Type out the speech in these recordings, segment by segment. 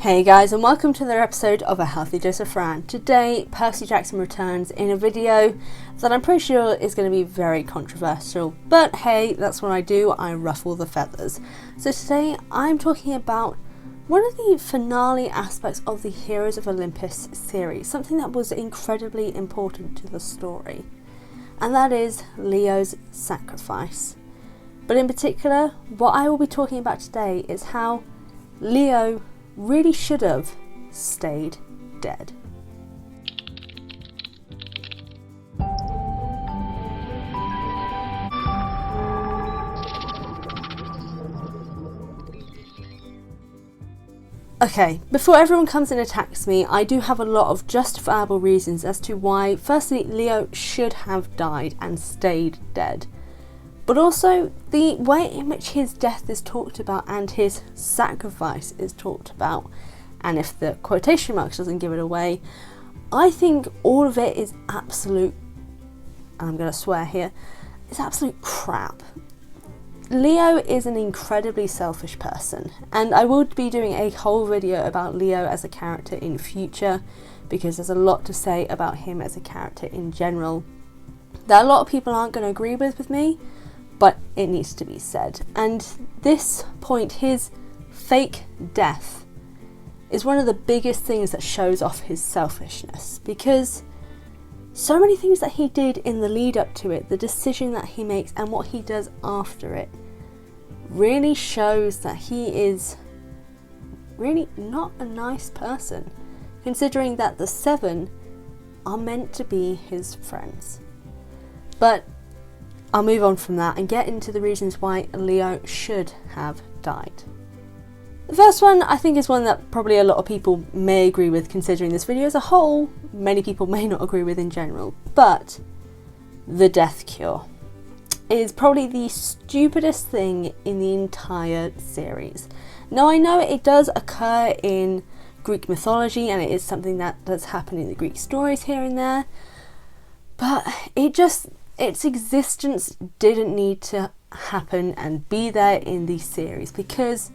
Hey guys, and welcome to another episode of A Healthy Dose of Fran. Today, Percy Jackson returns in a video that I'm pretty sure is going to be very controversial. But hey, that's what I do, I ruffle the feathers. So today, I'm talking about one of the finale aspects of the Heroes of Olympus series, something that was incredibly important to the story. And that is Leo's sacrifice. But in particular, what I will be talking about today is how Leo really should have stayed dead. Okay, before everyone comes and attacks me, I do have a lot of justifiable reasons as to why, firstly, Leo should have died and stayed dead. But also, the way in which his death is talked about and his sacrifice is talked about, and if the quotation marks doesn't give it away, I think all of it is absolute, and I'm going to swear here, it's absolute crap. Leo is an incredibly selfish person, and I will be doing a whole video about Leo as a character in future, because there's a lot to say about him as a character in general that a lot of people aren't going to agree with me, but it needs to be said. And this point, his fake death, is one of the biggest things that shows off his selfishness, because so many things that he did in the lead up to it, the decision that he makes and what he does after it, really shows that he is really not a nice person, considering that the seven are meant to be his friends. But I'll move on from that and get into the reasons why Leo should have died. The first one I think is one that probably a lot of people may agree with, considering this video as a whole, many people may not agree with in general, but the death cure is probably the stupidest thing in the entire series. Now I know it does occur in Greek mythology and it is something that does happen in the Greek stories here and there, but its existence didn't need to happen and be there in the series, because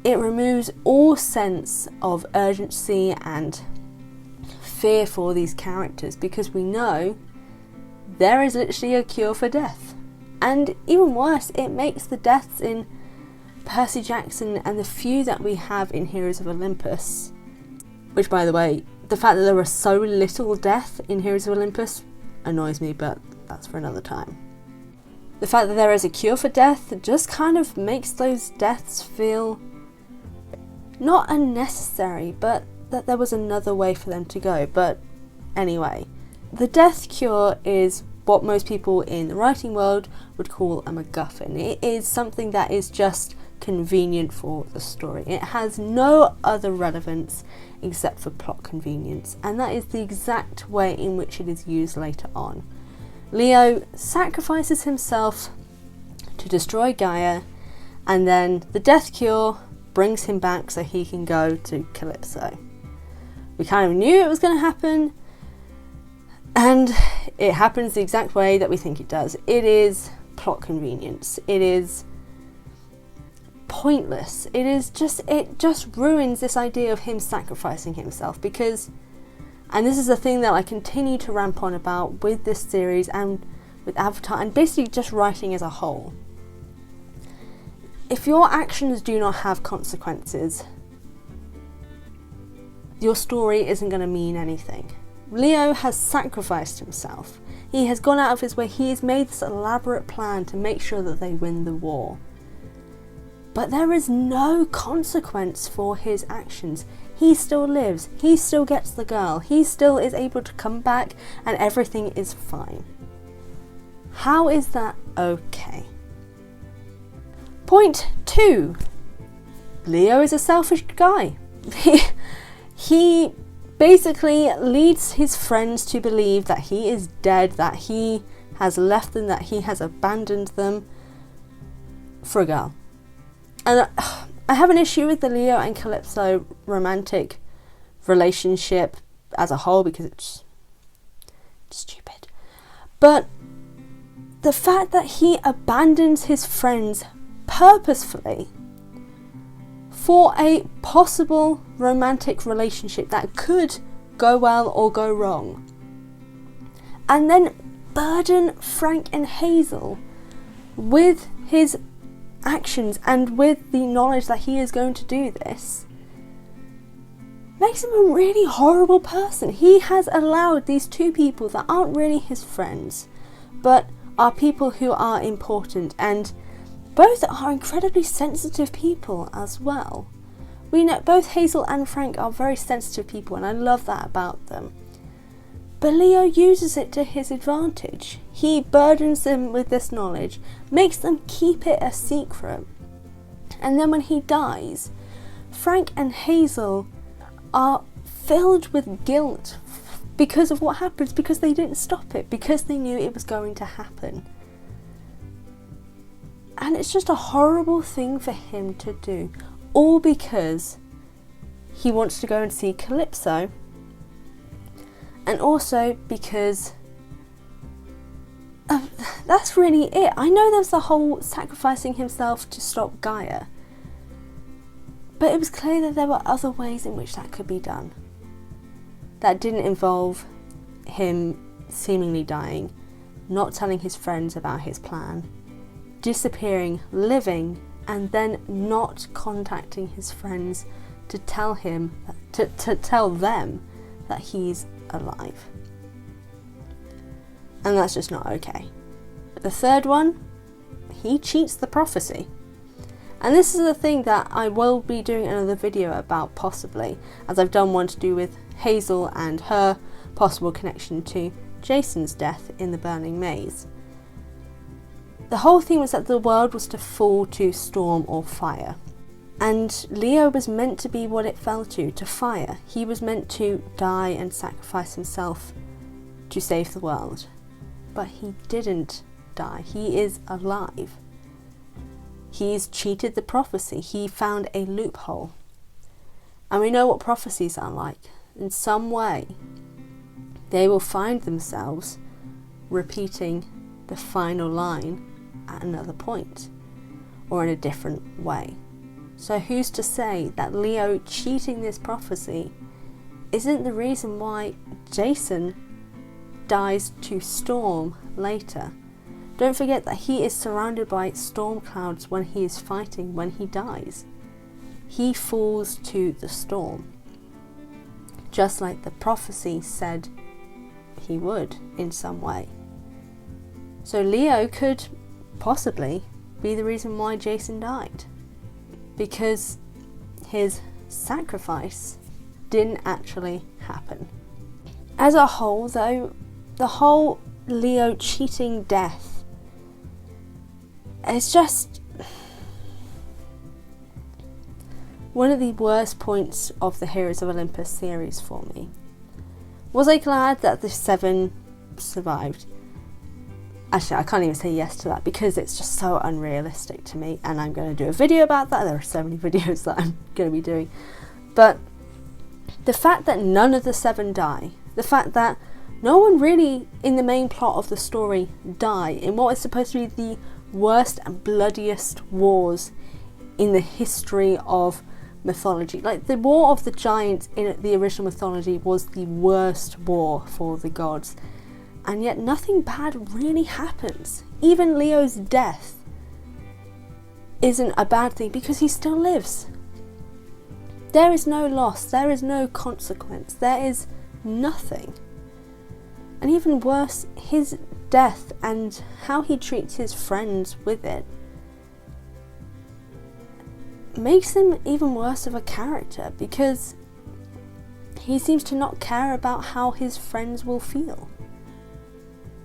it removes all sense of urgency and fear for these characters, because we know there is literally a cure for death. And even worse, it makes the deaths in Percy Jackson and the few that we have in Heroes of Olympus, which, by the way, the fact that there was so little death in Heroes of Olympus annoys me, but that's for another time. The fact that there is a cure for death just kind of makes those deaths feel not unnecessary, but that there was another way for them to go. But anyway, the death cure is what most people in the writing world would call a MacGuffin. It is something that is just convenient for the story. It has no other relevance except for plot convenience, and that is the exact way in which it is used later on. Leo sacrifices himself to destroy Gaia, and then the death cure brings him back so he can go to Calypso. We kind of knew it was going to happen, and it happens the exact way that we think it does. It is plot convenience. It is pointless. It just ruins this idea of him sacrificing himself, because, and this is a thing that I continue to ramp on about with this series and with Avatar and basically just writing as a whole. If your actions do not have consequences, your story isn't going to mean anything. Leo has sacrificed himself. He has gone out of his way. He has made this elaborate plan to make sure that they win the war. But there is no consequence for his actions. He still lives, he still gets the girl, he still is able to come back, and everything is fine. How is that okay? Point 2. Leo is a selfish guy. He basically leads his friends to believe that he is dead, that he has left them, that he has abandoned them for a girl. And I have an issue with the Leo and Calypso romantic relationship as a whole, because it's stupid. But the fact that he abandons his friends purposefully for a possible romantic relationship that could go well or go wrong. And then burden Frank and Hazel with his actions and with the knowledge that he is going to do this makes him a really horrible person. He has allowed these two people that aren't really his friends, but are people who are important, and both are incredibly sensitive people as well. We know both Hazel and Frank are very sensitive people, and I love that about them. But Leo uses it to his advantage. He burdens them with this knowledge, makes them keep it a secret. And then when he dies, Frank and Hazel are filled with guilt because of what happens, because they didn't stop it, because they knew it was going to happen. And it's just a horrible thing for him to do, all because he wants to go and see Calypso, and also because that's really it. I know there's the whole sacrificing himself to stop Gaia, but it was clear that there were other ways in which that could be done that didn't involve him seemingly dying, not telling his friends about his plan, disappearing, living, and then not contacting his friends to tell him, to tell them that he's alive. And that's just not okay. The third one, he cheats the prophecy. And this is the thing that I will be doing another video about, possibly, as I've done one to do with Hazel and her possible connection to Jason's death in the burning maze. The whole thing was that the world was to fall to storm or fire. And Leo was meant to be what it fell to fire. He was meant to die and sacrifice himself to save the world. But he didn't die. He is alive. He's cheated the prophecy. He found a loophole. And we know what prophecies are like. In some way, they will find themselves repeating the final line at another point, or in a different way. So who's to say that Leo cheating this prophecy isn't the reason why Jason dies to storm later? Don't forget that he is surrounded by storm clouds when he is fighting, when he dies. He falls to the storm, just like the prophecy said he would in some way. So Leo could possibly be the reason why Jason died, because his sacrifice didn't actually happen. As a whole, though, the whole Leo cheating death is just one of the worst points of the Heroes of Olympus series for me. Was I glad that the 7 survived? Actually, I can't even say yes to that because it's just so unrealistic to me, and I'm going to do a video about that. There are so many videos that I'm going to be doing. But the fact that none of the 7 die, the fact that no one really in the main plot of the story die in what is supposed to be the worst and bloodiest wars in the history of mythology. Like, the War of the Giants in the original mythology was the worst war for the gods, and yet nothing bad really happens. Even Leo's death isn't a bad thing because he still lives. There is no loss, there is no consequence, there is nothing. And even worse, his death and how he treats his friends with it makes him even worse of a character, because he seems to not care about how his friends will feel.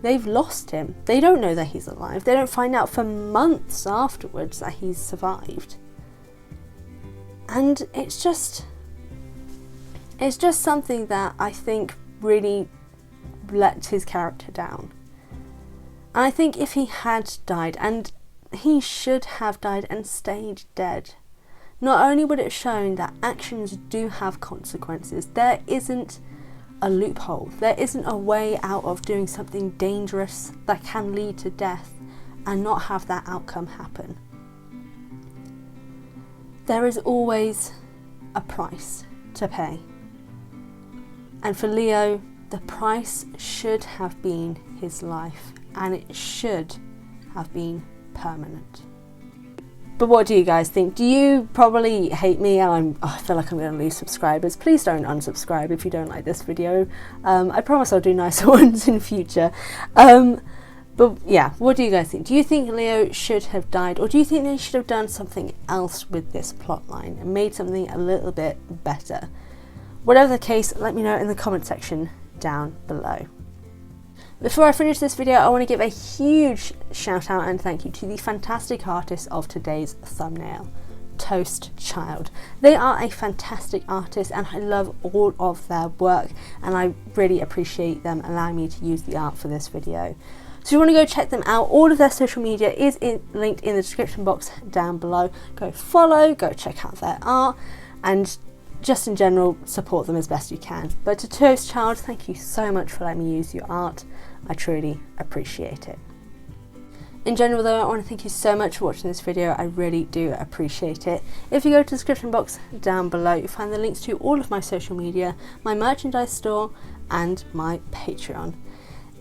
They've lost him. They don't know that he's alive. They don't find out for months afterwards that he's survived. And it's just something that I think really let his character down. And I think if he had died, and he should have died and stayed dead, not only would it have shown that actions do have consequences, there isn't a loophole, there isn't a way out of doing something dangerous that can lead to death and not have that outcome happen. There is always a price to pay. And for Leo, the price should have been his life, and it should have been permanent. But what do you guys think? Do you probably hate me? I feel like I'm going to lose subscribers. Please don't unsubscribe if you don't like this video. I promise I'll do nicer ones in future. But yeah, what do you guys think? Do you think Leo should have died, or do you think they should have done something else with this plotline and made something a little bit better? Whatever the case, let me know in the comment section down below. Before I finish this video, I want to give a huge shout out and thank you to the fantastic artists of today's thumbnail, Toast Child. They are a fantastic artist and I love all of their work, and I really appreciate them allowing me to use the art for this video. So if you want to go check them out, all of their social media is linked in the description box down below. Go follow, go check out their art, and just in general, support them as best you can. But to Toast Child, thank you so much for letting me use your art. I truly appreciate it. In general though, I want to thank you so much for watching this video. I really do appreciate it. If you go to the description box down below, you'll find the links to all of my social media, my merchandise store, and my Patreon.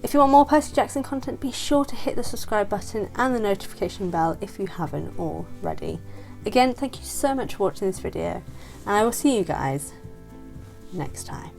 If you want more Percy Jackson content, be sure to hit the subscribe button and the notification bell if you haven't already. Again, thank you so much for watching this video, and I will see you guys next time.